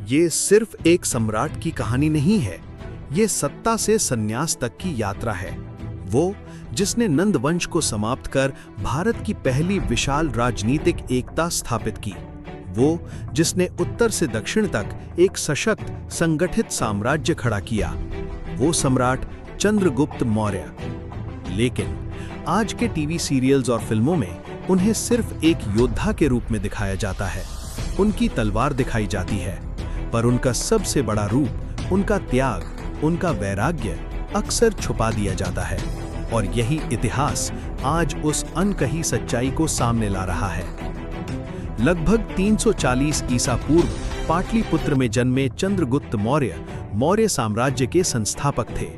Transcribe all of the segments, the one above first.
ये सिर्फ एक सम्राट की कहानी नहीं है, ये सत्ता से संन्यास तक की यात्रा है। वो जिसने नंद वंश को समाप्त कर भारत की पहली विशाल राजनीतिक एकता स्थापित की। वो जिसने उत्तर से दक्षिण तक एक सशक्त संगठित साम्राज्य खड़ा किया। वो सम्राट चंद्रगुप्त मौर्य। लेकिन आज के टीवी सीरियल्स और फिल्मों में उन्हें सिर्फ एक योद्धा के रूप में दिखाया जाता है। उनकी तलवार दिखाई जाती है, पर उनका सबसे बड़ा रूप, उनका त्याग, उनका वैराग्य अक्सर छुपा दिया जाता है। और यही इतिहास आज उस अनकही सच्चाई को सामने ला रहा है। लगभग 340 ईसा पूर्व पाटलिपुत्र में जन्मे चंद्रगुप्त मौर्य मौर्य साम्राज्य के संस्थापक थे।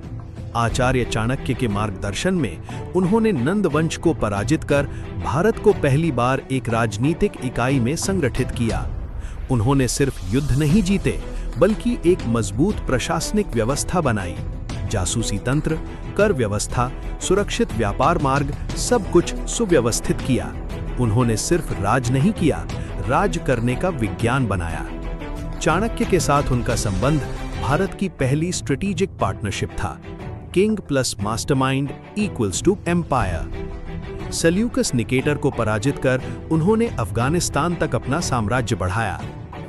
आचार्य चाणक्य के मार्गदर्शन में उन्होंने नंद वंश को पराजित कर भारत को पहली बार एक राजनीतिक इकाई में संगठित किया। उन्होंने सिर्फ युद्ध नहीं जीते, बल्कि एक मजबूत प्रशासनिक व्यवस्था बनाई। जासूसी तंत्र, कर व्यवस्था, सुरक्षित व्यापार मार्ग, सब कुछ सुव्यवस्थित किया। उन्होंने सिर्फ राज नहीं किया, राज करने का विज्ञान बनाया। चाणक्य के साथ उनका संबंध भारत की पहली स्ट्रेटेजिक पार्टनरशिप था। King plus mastermind equals to empire. Seleucus Nicator को पराजित कर उन्होंने अफगानिस्तान तक अपना साम्राज्य बढ़ाया।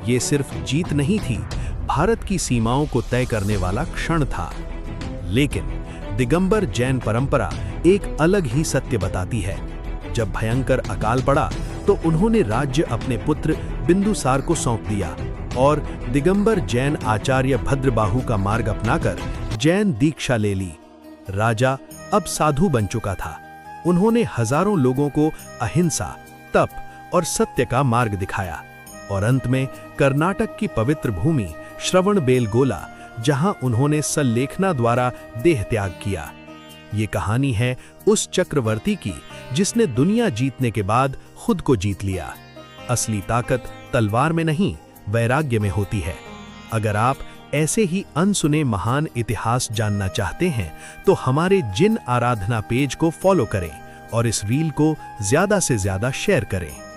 ये सिर्फ जीत नहीं थी, भारत की सीमाओं को तय करने वाला क्षण था। लेकिन दिगंबर जैन परंपरा एक अलग ही सत्य बताती है। जब भयंकर अकाल पड़ा तो उन्होंने राज्य अपने पुत्र बिंदुसार को सौंप दिया और दिगंबर जैन आचार्य भद्रबाहु का मार्ग अपनाकर जैन दीक्षा ले ली। राजा अब साधु बन चुका था। उन्होंने हजारों लोगों को अहिंसा, तप और सत्य का मार्ग दिखाया। और अंत में कर्नाटक की पवित्र भूमि श्रवणबेलगोला, जहां उन्होंने सल्लेखना द्वारा देह त्याग किया। ये कहानी है उस चक्रवर्ती की जिसने दुनिया जीतने के बाद खुद को जीत लिया। असली ताकत तलवार में नहीं, वैराग्य में होती है। अगर आप ऐसे ही अनसुने महान इतिहास जानना चाहते हैं तो हमारे जिन आराधना पेज को फॉलो करें और इस रील को ज्यादा से ज्यादा शेयर करें।